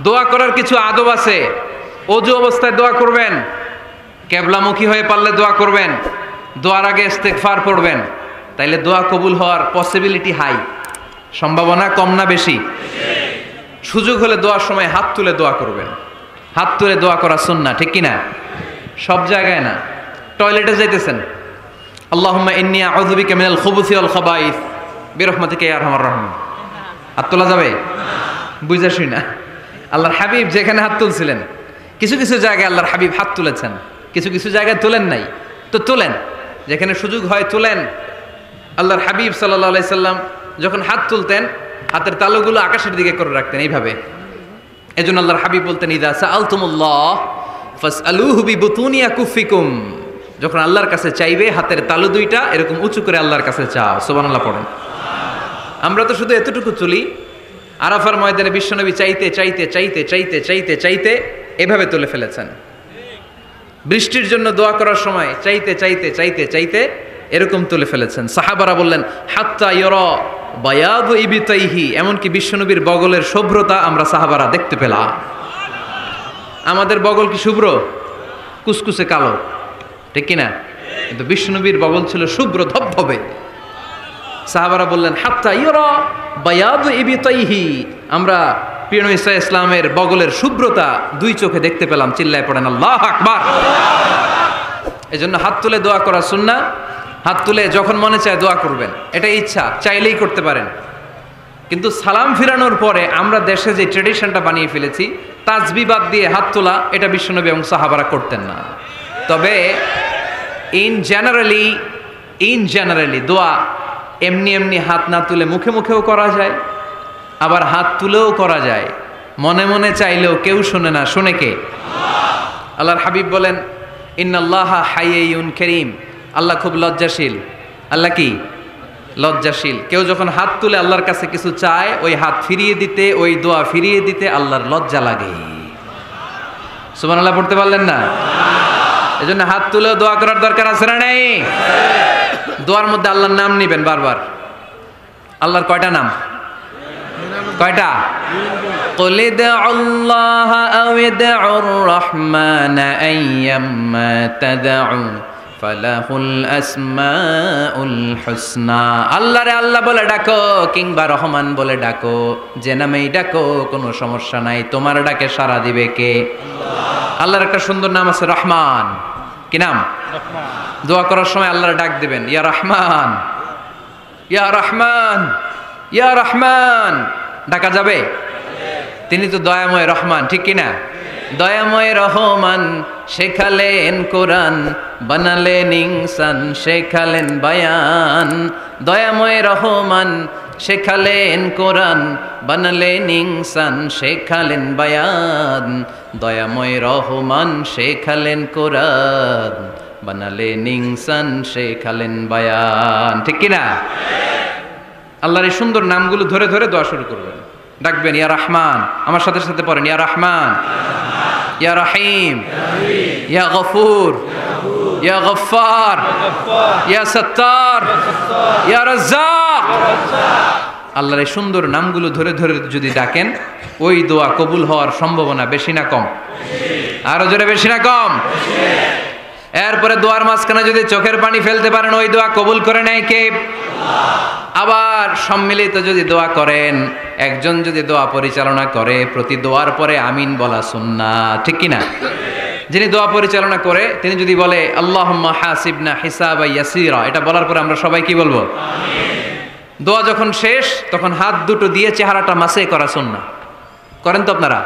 দোয়া করার কিছু আদব আছে। ওযু অবস্থায় দোয়া করবেন, কিবলামুখী হয়ে পারলে দোয়া করবেন, দোয়ার আগে ইস্তেগফার পড়বেন, তাইলে দোয়া কবুল হওয়ার পসিবিলিটি হাই, সম্ভাবনা কম না বেশি? সুযোগ হলে দোয়ার সময় হাত তুলে দোয়া করবেন। হাত তুলে দোয়া করা সুন্নাহ, ঠিক কি না? সব জায়গায় না। টয়লেটে যাইতেছেন, আল্লাহুম্মা ইন্নী আউযু বিকা মিনাল খুবুসি ওয়াল খাবাইস বিরহমাতিকা ইয়া আরহামার রাহিমিন। হাত তোলা যাবে? বুঝা শুই না। আল্লাহর হাবিব যেখানে হাত তুলছিলেন, কিছু কিছু জায়গায় আল্লাহর হাবিব হাত তুলেছেন, কিছু কিছু জায়গায় তোলেন নাই, তো তোলেন, যেখানে সুযোগ হয় তোলেন। আল্লাহর হাবিব সাল্লাল্লাহু আলাইহি সাল্লাম যখন হাত তুলতেন, হাতের তালুগুলো আকাশের দিকে করে রাখতেন এইভাবে। এজন্য আল্লাহর হাবিব বলতেন, ইযা সাআলতুমুল্লাহ ফাসআলুহু বিবুতুনি আকুফিকুম। যখন আল্লাহর কাছে চাইবে, হাতের তালু দুইটা এরকম উঁচু করে আল্লাহর কাছে চাও। সুবহানাল্লাহ পড়েন। আমরা তো শুধু এতটুকু তুলি। আরাফার ময়দানে বিশ্বনবী চাইতে চাইতে চাইতে চাইতে চাইতে চাইতে এভাবে তুলে ফেলেছেন। বৃষ্টির জন্য দোয়া করার সময় চাইতে চাইতে চাইতে চাইতে এরকম তুলে ফেলেছেন। সাহাবারা বললেন, হাত্তা ইয়রা বায়াদু ইবিতাইহি, এমনকি বিশ্বনবীর বগলের শুভ্রতা আমরা সাহাবারা দেখতে পেলাম। আমাদের বগল কি শুভ্র? কুসকুসে কালো, ঠিক কিনা? কিন্তু বিশ্বনবীর বগল ছিল শুভ্র ধবধবে। সাহাবারা বললেন, হাত্তা ইয়রা বায়াদু ইবিতাইহি, আমরা প্রিয় নবী সাল্লাল্লাহু আলাইহি ইসলামের বগলের শুভ্রতা দুই চোখে দেখতে পেলাম। চিল্লায় পড়েন আল্লাহু আকবার। এজন্য হাত তুলে দোয়া করা সুন্নাহ। হাত তুলে যখন মনে চায় দোয়া করবেন, এটা ইচ্ছা, চাইলেই করতে পারেন। কিন্তু সালাম ফিরানোর পরে আমরা দেশে যে ট্রেডিশনটা বানিয়ে ফেলেছি, তাসবিহ বাদ দিয়ে হাত তোলা, এটা বিশ্বনবী এবং সাহাবারা করতেন না। তবে ইন জেনারেলি দোয়া এমনি এমনি হাত না তুলে মুখে মুখেও করা যায়, আবার হাত তুলেও করা যায়। মনে মনে চাইলেও কেউ শোনে না, শোনে কে? আল্লাহর হাবিব বলেন, ইন্নাল্লাহা হাইয়্যুন কারীম, আল্লাহ খুব লজ্জাশীল। আল্লাহ কি? লজ্জাশীল। কেউ যখন হাত তুলে আল্লাহর কাছে কিছু চায়, ওই হাত ফিরিয়ে দিতে, ওই দোয়া ফিরিয়ে দিতে আল্লাহর লজ্জা লাগে। সুবহানাল্লাহ পড়তে পারলেন না? এজন্য হাত তুলেও দোয়া করার দরকার আছে না নেই? দোয়ার মধ্যে আল্লাহর নাম নিবেন বারবার। আল্লাহর কয়টা নাম? কয়টা? قل ادعوا الله أو ادعوا الرحمن أيما تدعوا فله الأسماء الحسنى। আল্লাহ রে আল্লাহ বলে ডাকো, কিংবা রহমান বলে ডাকো, যে নামেই ডাকো কোনো সমস্যা নাই, তোমার ডাকে সাড়া দিবে কে? আল্লাহ। আল্লাহর একটা সুন্দর নাম আছে রহমান। কি নাম? রহমান। দোয়া করার সময় আল্লাহর ডাক দিবেন, ইয়া রহমান, ইয়া রহমান, ইয়া রহমান। ডাকা যাবে? তিনি তো দয়াময় রহমান, ঠিক কিনা? দয়াময় রহমান শেখালেন কোরআন, বানালেন ইনসান, শেখালেন বায়ান। দয়াময় রহমান শেখালেন কোরআন, বানালেন ইনসান, শেখালেন বায়ান। দয়াময় রহমান শেখালেন কোরআন, বানালেন ইনসান, শেখালেন বায়ান, ঠিক কিনা? আল্লাহর এই সুন্দর নামগুলো ধরে ধরে দোয়া শুরু করবেন, ডাকবেন, ইয়া রহমান। আমার সাথে সাথে পড়েন, ইয়া রহমান, ইয়া রহিম, ইয়া গফুর, ইয়া গফফার, ইয়া সত্তার, ইয়া রাজ্জাক। আল্লাহর এই সুন্দর নামগুলো ধরে ধরে যদি ডাকেন, ওই দোয়া কবুল হওয়ার সম্ভাবনা বেশি না কম? আরো জোরে, বেশি না কম? এরপরে দোয়ার মাঝখানে যদি চোখের পানি ফেলতে পারেন, ওই দোয়া কবুল করে নেয় কে? আবার সম্মিলিত যদি দোয়া করেন, একজন যদি দোয়া পরিচালনা করে, প্রতি দোয়ার পরে আমিন বলা সুন্নাহ, ঠিক কিনা? যিনি দোয়া পরিচালনা করে তিনি যদি বলে আল্লাহুম্মা হাসিবনা হিসাবান ইয়াসীরা, এটা বলার পরে আমরা সবাই কি বলবো? আমিন। দোয়া যখন শেষ, তখন হাত দুটো দিয়ে চেহারাটা মাসে করা সুন্নাহ। করেন তো আপনারা?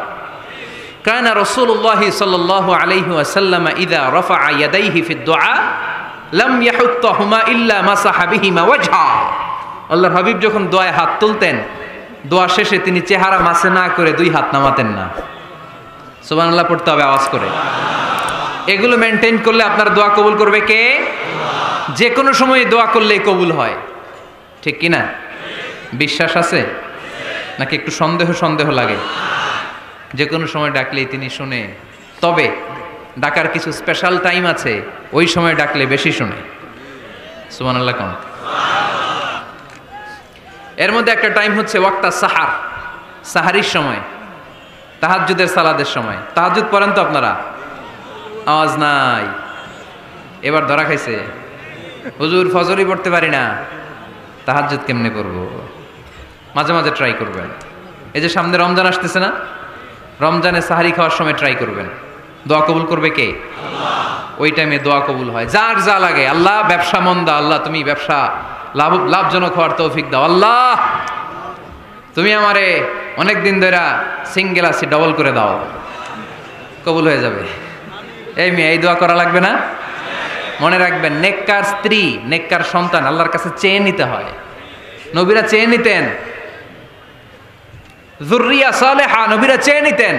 কানা রাসূলুল্লাহি সাল্লাল্লাহু আলাইহি ওয়াসাল্লাম ইযা রাফা ইয়াদাইহি ফিদ দুআ লাম ইয়াহুত্তাহুমা ইল্লা মাসাহা বিহিমা ওয়াজহা। আল্লাহর হাবিব যখন দোয়ায় হাত তুলতেন, দোয়া শেষে তিনি চেহারা মাসে না করে দুই হাত নামাতেন না। সুবহানাল্লাহ পড়তে হবে আওয়াজ করে। এগুলো মেনটেন করলে আপনার দোয়া কবুল করবে কে? যে কোনো সময় দোয়া করলেই কবুল হয়, ঠিক কিনা? বিশ্বাস আছে নাকি একটু সন্দেহ সন্দেহ লাগে? যে কোনো সময় ডাকলেই তিনি শুনে। তবে ডাকার কিছু স্পেশাল টাইম আছে, ওই সময় ডাকলে বেশি শুনে। সুবহানাল্লাহ কোন? এর মধ্যে একটা টাইম হচ্ছে ওয়াক্তা সাহার, সাহারির সময়। তাহাজ্জুদের সালাদের সময় তাহাজ্জুদ পড়েন তো আপনারা? আওয়াজ নাই, এবার ধরা খাইছে। হুজুর ফজরই পড়তে পারি না, তাহাজ্জুদ কেমনে করব? মাঝে মাঝে ট্রাই করবেন। এই যে সামনে রমজান আসতেছে না, রমজানে সাহারি খাওয়ার সময় ট্রাই করবেন। দোয়া কবুল করবে কে? আল্লাহ। ওই টাইমে দোয়া কবুল হয়। যার যা লাগে, আল্লাহ ব্যবসা মন্দা, আল্লাহ তুমি ব্যবসা লাভজনক হওয়ার তৌফিক দাও, আল্লাহ তুমি আমারে অনেক দিন ধরে সিঙ্গেল আছি ডবল করে দাও, কবুল হয়ে যাবে। এই মেয়ে, এই দোয়া করা লাগবে না? মনে রাখবেন, নেককার স্ত্রী, নেককার সন্তান আল্লাহর কাছে চেয়ে নিতে হয়। নবীরা চেয়ে নিতেন, যুররিয়া সালেহা নবীরা চেয়ে নিতেন।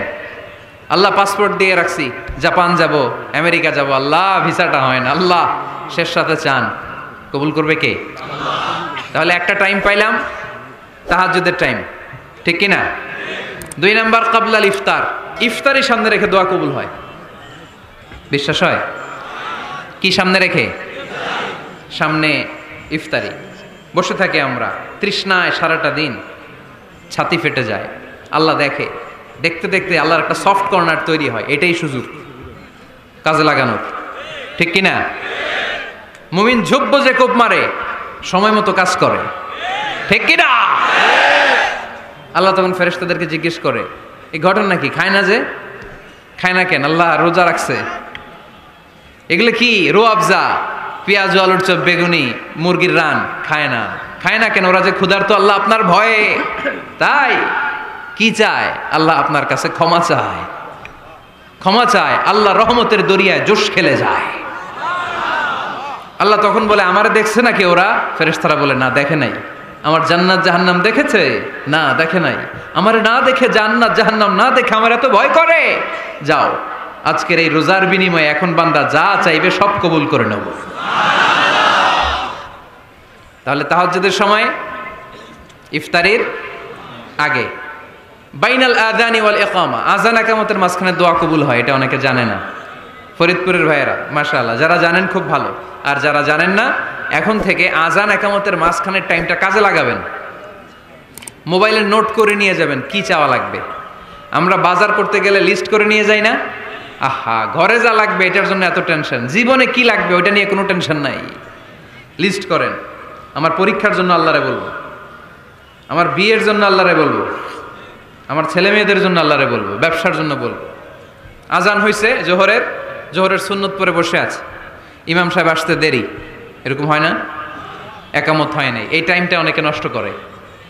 আল্লাহ পাসপোর্ট দিয়ে রাখছি, জাপান যাব, আমেরিকা যাব, আল্লাহ ভিসাটা হয় না, আল্লাহ শেষ সাথে চান, কবুল করবে কে? তাহলে একটা টাইম পাইলাম, তাহাজ্জুদের টাইম, ঠিক কি না? 2 নাম্বার কাবলাল ইফতার, ইফতারি সামনে রেখে দোয়া কবুল হয়। বিশ্বাস হয়? কি সামনে রেখে? সামনে ইফতারি। বসে থাকি আমরা তৃষ্ণায় সারাটা দিন, ছাতি ফেটে যায়, আল্লাহ দেখে, দেখতে দেখতে আল্লাহর একটা সফট কর্নার তৈরি হয়। এটাই সুযোগ কাজে লাগানোর, ঠিক কিনা? মুমিন ঝুব্ব যে কোপ মারে, সময় মতো কাজ করে, ঠিক কিনা? আল্লাহ তখন ফেরেশতাদেরকে জিজ্ঞেস করে, এই ঘটনা কি? খায় না যে? খায় না কেন? আল্লাহ রোজা রাখছে। এগুলো কি? রো আফজা, পেঁয়াজ, আলুর চপ, বেগুনি, মুরগির রান খায় না। খায় না কেন? ওরা যে ক্ষুধার্ত, আল্লাহ আপনার ভয়ে। তাই কি চায়? আল্লাহ আপনার কাছে ক্ষমা চায়, ক্ষমা চায়। আল্লাহ রহমতের দরিয়ায় জোশ খেলে যায়। আল্লাহ তখন বলে, আমারে দেখছে নাকি ওরা? ফেরেশতারা বলে, না দেখে নাই। আমার জান্নাত জাহান্নাম দেখেছে? না দেখে নাই। আমারে না দেখে, জান্নাত জাহান্নাম না দেখে আমার এত ভয় করে? যাও, আজকের এই রোজার বিনিময়ে এখন বান্দা যা চাইবে সব কবুল করে নেব। তাহলে তাহাজ্জুদের সময়, ইফতারির আগে, বাইনাল আযানি ওয়াল ইকামা, আযান ইকামতের মাঝখানে দোয়া কবুল হয়। এটা অনেকে জানে না। ফরিদপুরের ভাইয়েরা মাশাআল্লাহ, যারা জানেন খুব ভালো, আর যারা জানেন না, এখন থেকে আযান ইকামতের মাঝখানের টাইমটা কাজে লাগাবেন। মোবাইলে নোট করে নিয়ে যাবেন কি চাওয়া লাগবে। আমরা বাজার করতে গেলে লিস্ট করে নিয়ে যাই না? আহা, ঘরে যা লাগবে এটার জন্য এত টেনশন, জীবনে কি লাগবে ওইটা নিয়ে কোনো টেনশন নাই। লিস্ট করেন। আমার পরীক্ষার জন্য আল্লাহরে বলবো, আমার বিয়ের জন্য আল্লাহরে বলবো, আমার ছেলে মেয়েদের জন্য আল্লাহরে বলবো, ব্যবসার জন্য বলবো। আজান হয়েছে জোহরের সুন্নত পরে বসে আছে, ইমাম সাহেব আসতে দেরি, এরকম হয় না? একামত হয় নাই, এই টাইমটা অনেকে নষ্ট করে।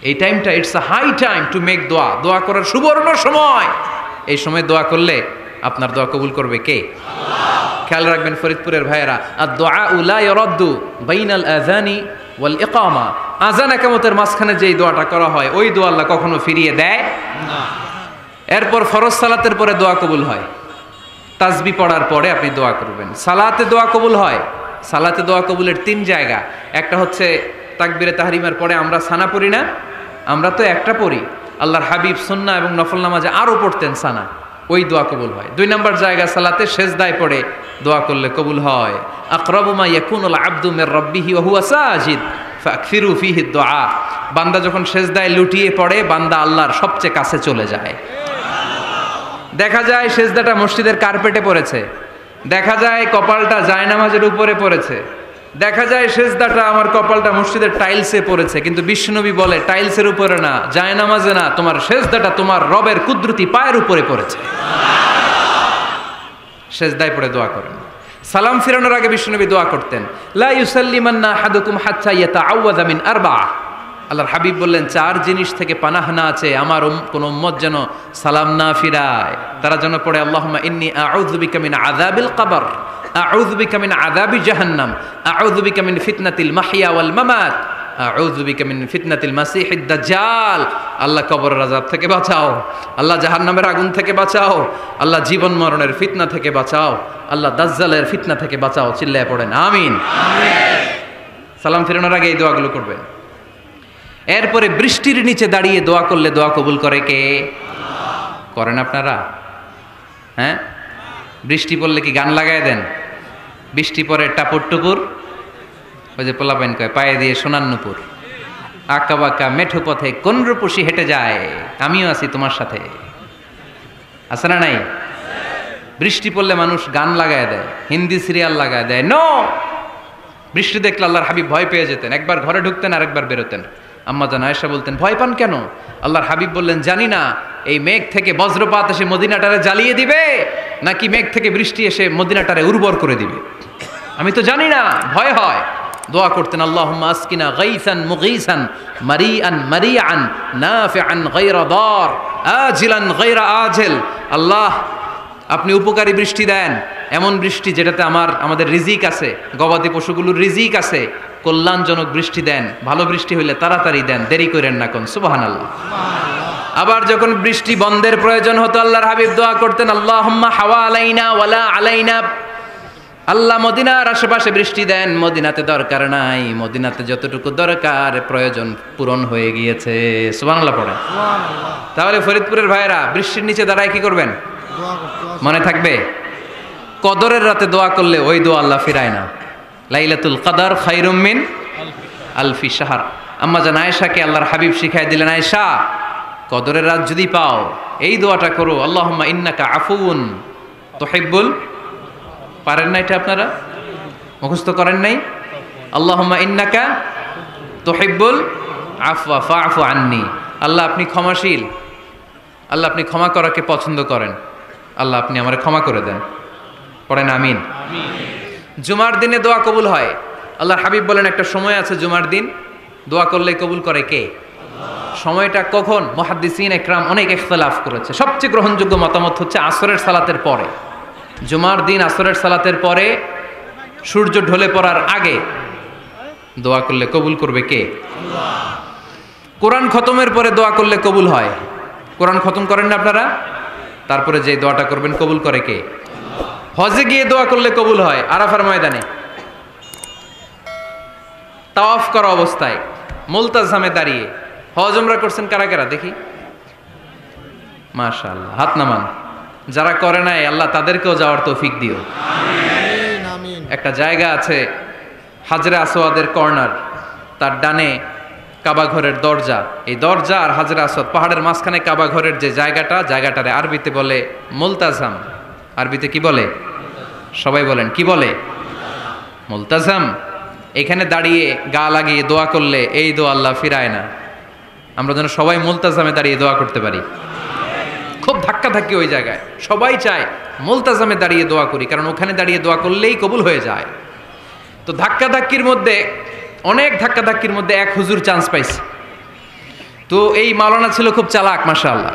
এই টাইমটা it's a high time to make দোয়া, দোয়া করার সুবর্ণ সময়। এই সময় দোয়া করলে আপনার দোয়া কবুল করবে কে? আল্লাহ। খেয়াল রাখবেন ফরিদপুরের ভাইয়েরা, আদ-দুআউ লা ইরাদ্দু বাইনাল আযানি ওয়াল ইকামা, আযান ইকামতের মাঝখানে যেই দোয়াটা করা হয় ওই দোয়া আল্লাহ কখনো ফিরিয়ে দেয় না। এরপর ফরজ সালাতের পরে দোয়া কবুল হয়। তাসবিহ পড়ার পরে আপনি দোয়া করবেন। সালাতে দোয়া কবুল হয়। সালাতে দোয়া কবুলের 3 জায়গা। একটা হচ্ছে তাকবীরে তাহরিমার পরে আমরা সানা পড়ি না, আমরা তো একটা পড়ি, আল্লাহর হাবিব সুন্নাহ এবং নফল নামাজে আরও পড়তেন সানা, ওই দোয়া কবুল হয়। 2 নম্বর জায়গা সালাতে সেজদায় পড়ে দোয়া করলে কবুল হয়। আকরাবু মা ইয়াকুনুল আবদু মির রাব্বিহি ওয়া হুয়া সাজিদ ফাকফিরু ফিহি দুআ, বান্দা যখন সেজদায় লুটিয়ে পড়ে বান্দা আল্লাহর সবচেয়ে কাছে চলে যায়। দেখা যায় সেজদাটা মসজিদের কার্পেটে পড়েছে, দেখা যায় কপালটা জায়নামাজের উপরে পড়েছে, দেখা যায় সেজদাটা আমার কপালটা মসজিদের টাইলসে পড়েছে, কিন্তু বিশ্বনবী বলে টাইলসের উপরে না, জায়নামাজে না, তোমার সেজদাটা তোমার রবের কুদরতি পায়ের উপরে পড়েছে। সেজদায় পড়ে দোয়া করেন। সালাম ফিরানোর আগে বিশ্বনবী দোয়া করতেন, লা ইউসাল্লিমান্না আহাদুকুম হাত্তা ইয়াতাআওয়াযা মিন আরবাআ, আল্লাহর হাবিব বললেন 4 জিনিস থেকে পানাহ না আছে আমার কোন উম্মত যেন সালাম না ফিরায়। তারা যেন পড়ে, আল্লাহুম্মা ইন্নী আউযু বিকা মিন আযাবিল কবর, আউযু বিকা মিন আযাবি জাহান্নাম, আউযু বিকা মিন ফিতনাতিল মাহইয়া ওয়াল মামাত, আউযু বিকা মিন ফিতনাতিল মাসিহিদ দাজ্জাল। আল্লাহ কবরের আযাব থেকে বাঁচাও, আল্লাহ জাহান্নামের আগুন থেকে বাঁচাও, আল্লাহ জীবন মরণের ফিতনা থেকে বাঁচাও, আল্লাহ দাজ্জালের ফিতনা থেকে বাঁচাও। চিল্লায়ে পড়েন আমিন। আমিন। সালাম ফিরানোর আগে এই দোয়াগুলো করবেন। এরপরে বৃষ্টির নিচে দাঁড়িয়ে দোয়া করলে দোয়া কবুল করে কে? আল্লাহ। করেন আপনারা? হ্যাঁ, বৃষ্টি পড়লে কি গান লাগায় দেন? বৃষ্টি পরে টাপুর টুপুর, ওই যে পোলাপাইন কয় পায়ে দিয়ে সোনার নুপুর, আঁকা বাঁকা মেঠো পথে কোন রূপসী হেঁটে যায়, আমিও আছি তোমার সাথে। আছে না নাই? বৃষ্টি পড়লে মানুষ গান লাগায় দেয়, হিন্দি সিরিয়াল লাগায় দেয়। নো, বৃষ্টি দেখলে আল্লাহর হাবিব ভয় পেয়ে যেতেন, একবার ঘরে ঢুকতেন আর একবার বেরোতেন। আম্মা জান আয়েশা বলতেন, ভয় পান কেন? আল্লাহর হাবিব বললেন, জানি না এই মেঘ থেকে বজ্রপাত এসে মদিনাটারে জ্বালিয়ে দিবে নাকি মেঘ থেকে বৃষ্টি এসে মদিনাটারে উর্বর করে দিবে, আমি তো জানি না, ভয় হয়। দোয়া করতেন, আল্লাহুম্মা আসকিনা গাইসান মুগীসান মারিআন মারিআন নাফিআন গায়রা দার আজিলান গায়রা আজিল। আল্লাহ, আপনি উপকারী বৃষ্টি দেন, এমন বৃষ্টি যেটাতে আমাদের রিজিক আছে, গবাদি পশুগুলোর রিজিক আছে। কল্যাণজনক বৃষ্টি দেন, ভালো বৃষ্টি হইলে তাড়াতাড়ি দেন, দেরি করেন না কোন। সুবহানাল্লাহ। আবার যখন বৃষ্টি বন্ধের প্রয়োজন হতো, আল্লাহর হাবিব দোয়া করতেন, আল্লাহুম্মা হাওয়া আলাইনা ওয়ালা আলাইনা। আল্লাহ মদিনার আশেপাশে বৃষ্টি দেন, মদিনাতে দরকার নাই, মদিনাতে যতটুকু দরকার প্রয়োজন পূরণ হয়ে গিয়েছে। সুবহানাল্লাহ পড়েন। তাহলে ফরিদপুরের ভাইয়েরা বৃষ্টির নিচে দাঁড়ায় কি করবেন? মনে থাকবে, কদরের রাতে দোয়া করলে ওই দোয়া আল্লাহ ফিরায় না। লাইলাতুল কদর খায়রুম মিন আলফি শাহর। আম্মা জান আয়েশাকে আল্লাহর হাবিব শিখাই দিলেন, আয়েশা, কদরের রাত যদি পাও এই দোয়াটা করো, আল্লাহুম্মা ইন্নাকা আফুউন তুহিব্বুল। পারেন না এটা? আপনারা মুখস্থ করেন নাই? আল্লাহুম্মা ইন্নাকা তুহিব্বুল আফওয়া ফাআফু আন্নি। আল্লাহ আপনি ক্ষমাশীল, আল্লাহ আপনি ক্ষমা করাকে পছন্দ করেন, আল্লাহ আপনি আমারে ক্ষমা করে দেন। পড়েন আমিন। জুমার দিনে দোয়া কবুল হয়। আল্লাহর হাবিব বলেন, একটা সময় আছে জুমার দিন দোয়া করলে কবুল করে কে? সময়টা কখন? মুহাদ্দিসিন ইকরাম অনেক ইখতিলাফ করেছে। সবচেয়ে গ্রহণযোগ্য মতামত হচ্ছে আসরের সালাতের পরে। জুমার দিন আসরের সালাতের পরে সূর্য ঢলে পড়ার আগে দোয়া করলে কবুল করবে কে? কোরআন খতমের পরে দোয়া করলে কবুল হয়। কোরআন খতম করেন না আপনারা? তারপরে যে দোয়াটা করবেন কবুল করে কে? হজে গিয়ে দোয়া করলে কবুল হয়। আরাফার ময়দানে তাওয়াফ করা অবস্থায় মুলতাজামে দাঁড়িয়ে। হজ উমরা করছেন কারা কারা দেখি? মাশাআল্লাহ, হাত নামান। যারা করে নাই আল্লাহ তাদেরকেও যাওয়ার তৌফিক দিও। একটা জায়গা আছে হাজরে আসওয়াদের কর্নার, তার ডানে কাবা ঘরের দরজা। এই দরজা আর হাজরে আসওয়াদ পাহাড়ের মাঝখানে কাবা ঘরের যে জায়গাটারে আরবিতে বলে মুলতাজাম। আরবিতে কি বলে? সবাই বলেন, কি বলে? মুলতাজাম। এখানে দাঁড়িয়ে গা লাগিয়ে দোয়া করলে এই দোয়া আল্লাহ ফিরায় না। আমরা যেন সবাই মুলতাজামে দাঁড়িয়ে দোয়া করতে পারি। খুব ধাক্কাধাক্কি ওই জায়গায়, সবাই চায় মুলতাজামে দাঁড়িয়ে দোয়া করি, কারণ ওখানে দাঁড়িয়ে দোয়া করলেই কবুল হয়ে যায়। তো ধাক্কাধাক্কির মধ্যে, অনেক ধাক্কাধাক্কির মধ্যে এক হুজুর চান্স পাইছে। তো এই মাওলানা ছিল খুব চালাক, মাশাআল্লাহ।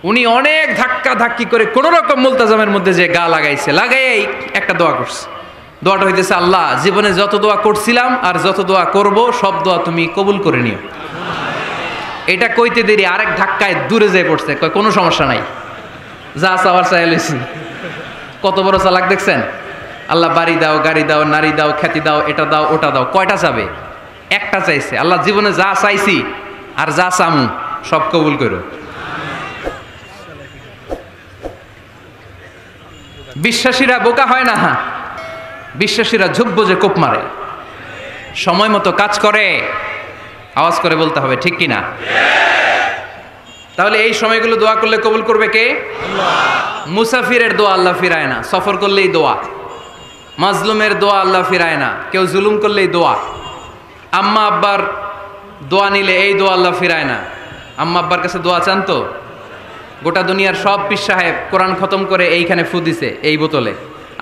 উনি অনেক ধাক্কাধাক্কি করে কোনো রকম মুলতাজামের মধ্যে যে গা লাগাইছে, লাগাইয়াই একটা দোয়া করছে। দোয়াটা হইতেছে, আল্লাহ জীবনে যত দোয়া করছিলাম আর যত দোয়া করব সব দোয়া তুমি কবুল করে নিও। এটা কইতে দেরি আরেক ধাক্কায় দূরে যেয়ে পড়ছে, কয় কোনো সমস্যা নাই, যা চাওয়ার চাই লইছি। কত বড় চালাক দেখছেন? আল্লাহ বাড়ি দাও, গাড়ি দাও, নারী দাও, খ্যাতি দাও, এটা দাও, ওটা দাও। কয়টা চাবে? একটা চাইছে। আল্লাহ জীবনে যা চাইছি আর যা চামু সব কবুল করো। বিশ্বাসীরা বোকা হয় না, বিশ্বাসীরা ঝুঁকবো যে কোপ মারে, সময় মতো কাজ করে। আওয়াজ করে বলতে হবে, ঠিক কিনা? তাহলে এই সময়গুলো দোয়া করলে কবুল করবে কে? মুসাফিরের দোয়া আল্লাহ ফিরায় না, সফর করলেই দোয়া। মাজলুমের দোয়া আল্লাহ ফিরায় না, কেউ জুলুম করলেই দোয়া। আম্মা আব্বার দোয়া নিলে এই দোয়া আল্লাহ ফিরায় না। আম্মা আব্বার কাছে দোয়া চান তো? গোটা দুনিয়ার সব পীর সাহেব কোরআন খতম করে এইখানে ফু দিছে এই বোতলে,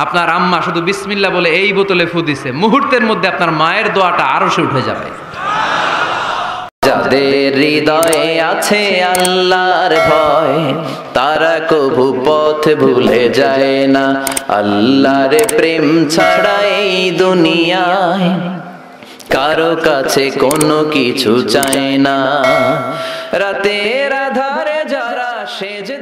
আপনার আম্মা শুধু বিসমিল্লাহ বলে এই বোতলে ফু দিছে, মুহূর্তের মধ্যে আপনার মায়ের দোয়াটা আরো সে উঠে যাবে। যাদের হৃদয়ে আছে আল্লাহর ভয়, তারা কবু পথ ভুলে যায় না। আল্লাহর প্রেম ছাড়া এই দুনিয়ায় কারো কাছে কোনো কিছু চায় না। রাতের আধারে যারা সেজে